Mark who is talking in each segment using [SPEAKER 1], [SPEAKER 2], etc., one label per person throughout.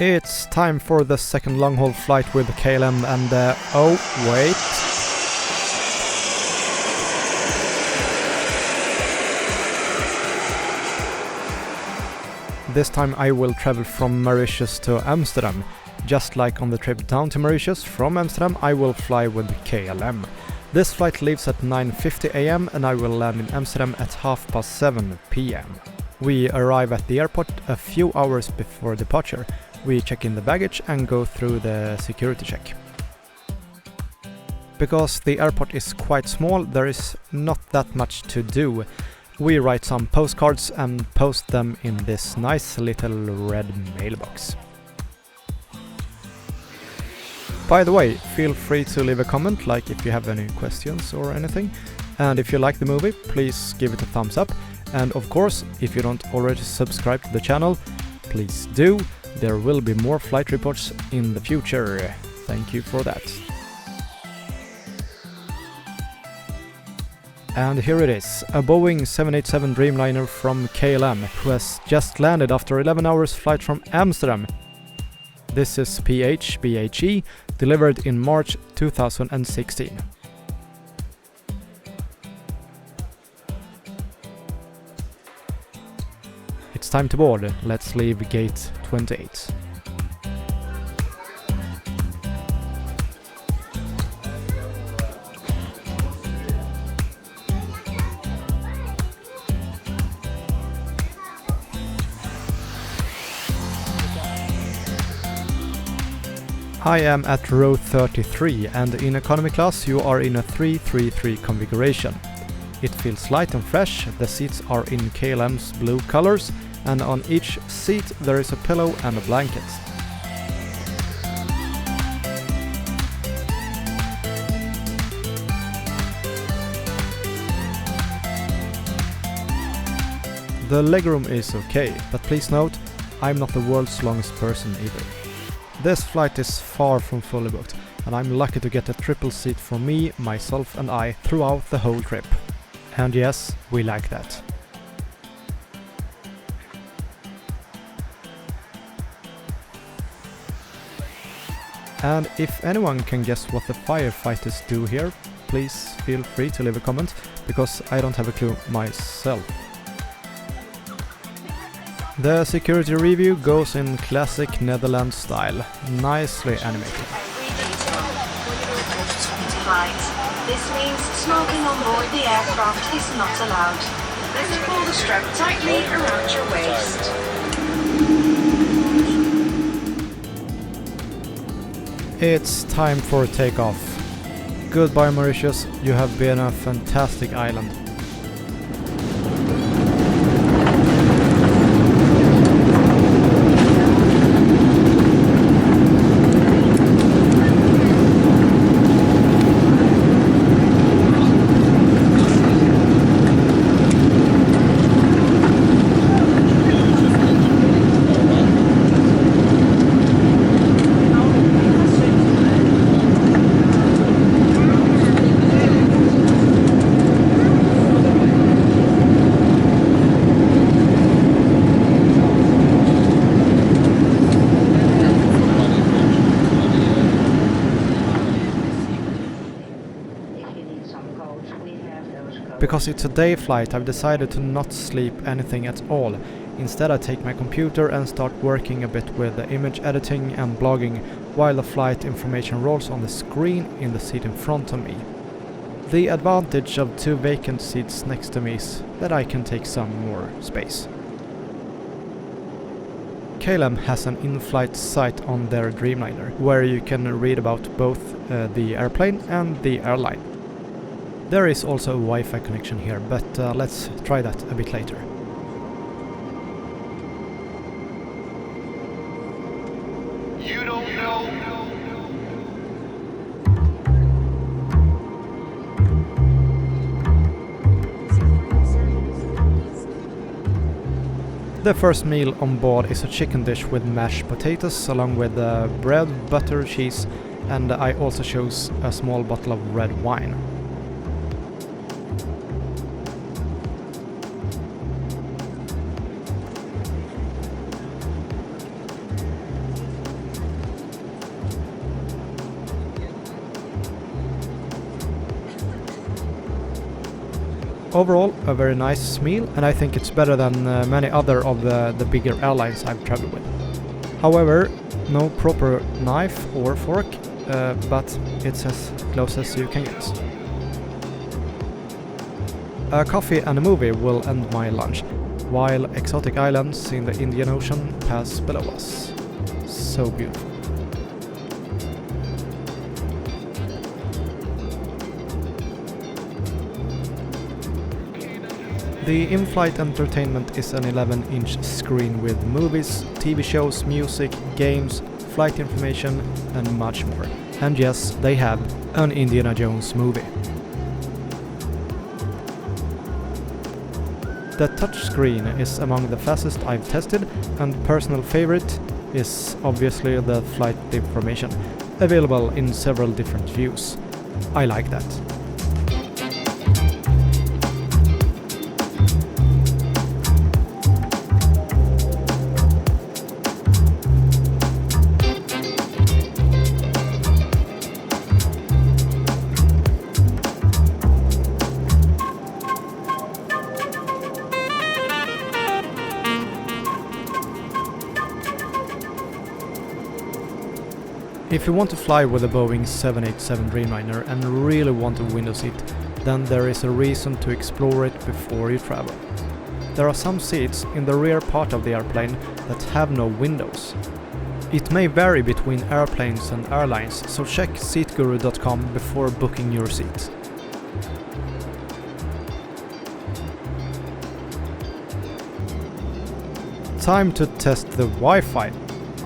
[SPEAKER 1] It's time for the second long-haul flight with KLM and oh wait. This time I will travel from Mauritius to Amsterdam. Just like on the trip down to Mauritius, from Amsterdam I will fly with KLM. This flight leaves at 9:50 AM and I will land in Amsterdam at 7:30 PM. We arrive at the airport a few hours before departure. We check in the baggage and go through the security check. Because the airport is quite small, there is not that much to do. We write some postcards and post them in this nice little red mailbox. By the way, feel free to leave a comment, like if you have any questions or anything. And if you like the movie, please give it a thumbs up. And of course, if you don't already subscribe to the channel, please do. There will be more flight reports in the future. Thank you for that. And here it is, a Boeing 787 Dreamliner from KLM, who has just landed after 11 hours flight from Amsterdam. This is PH-BHE, delivered in March 2016. It's time to board. Let's leave gate 28. I am at row 33 and in economy class you are in a 333 configuration. It feels light and fresh, the seats are in KLM's blue colors and on each seat there is a pillow and a blanket. The legroom is okay, but please note, I'm not the world's longest person either. This flight is far from fully booked, and I'm lucky to get a triple seat for me, myself and I throughout the whole trip. And yes, we like that. And if anyone can guess what the firefighters do here, please feel free to leave a comment, because I don't have a clue myself. The security review goes in classic Netherlands style, nicely animated.
[SPEAKER 2] This means smoking on board the aircraft is not allowed. Let's pull the strap tightly around your waist.
[SPEAKER 1] It's time for takeoff. Goodbye Mauritius, you have been a fantastic island. Because it's a day flight, I've decided to not sleep anything at all. Instead I take my computer and start working a bit with the image editing and blogging while the flight information rolls on the screen in the seat in front of me. The advantage of two vacant seats next to me is that I can take some more space. KLM has an in-flight site on their Dreamliner, where you can read about both the airplane and the airline. There is also a Wi-Fi connection here, but let's try that a bit later.
[SPEAKER 3] You don't know.
[SPEAKER 1] The first meal on board is a chicken dish with mashed potatoes along with bread, butter, cheese, and I also chose a small bottle of red wine. Overall, a very nice meal, and I think it's better than many other of the bigger airlines I've traveled with. However, no proper knife or fork, but it's as close as you can get. A coffee and a movie will end my lunch, while exotic islands in the Indian Ocean pass below us. So beautiful. The in-flight entertainment is an 11-inch screen with movies, TV shows, music, games, flight information and much more. And yes, they have an Indiana Jones movie. The touchscreen is among the fastest I've tested, and personal favorite is obviously the flight information, available in several different views. I like that. If you want to fly with a Boeing 787 Dreamliner and really want a window seat, then there is a reason to explore it before you travel. There are some seats in the rear part of the airplane that have no windows. It may vary between airplanes and airlines, so check seatguru.com before booking your seat. Time to test the Wi-Fi.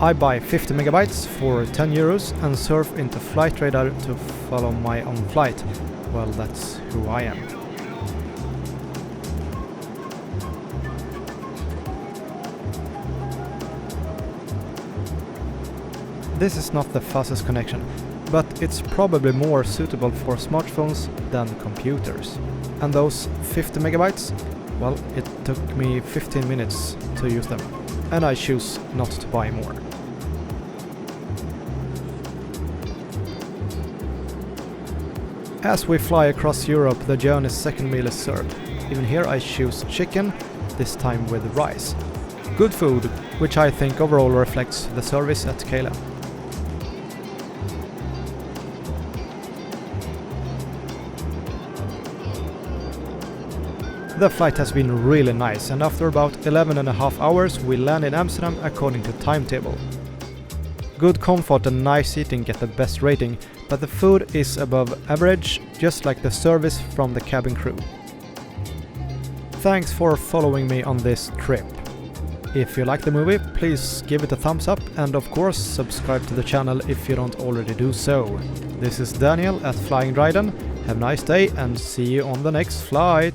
[SPEAKER 1] I buy 50 megabytes for 10 euros and surf into Flight Radar to follow my own flight. Well, that's who I am. This is not the fastest connection, but it's probably more suitable for smartphones than computers. And those 50 megabytes? Well, it took me 15 minutes to use them, and I choose not to buy more. As we fly across Europe, the journey's second meal is served. Even here I choose chicken, this time with rice. Good food, which I think overall reflects the service at KLM. The flight has been really nice, and after about 11.5 hours we land in Amsterdam according to timetable. Good comfort and nice seating get the best rating, but the food is above average, just like the service from the cabin crew. Thanks for following me on this trip. If you like the movie, please give it a thumbs up, and of course subscribe to the channel if you don't already do so. This is Daniel at Flying Dryden. Have a nice day and see you on the next flight!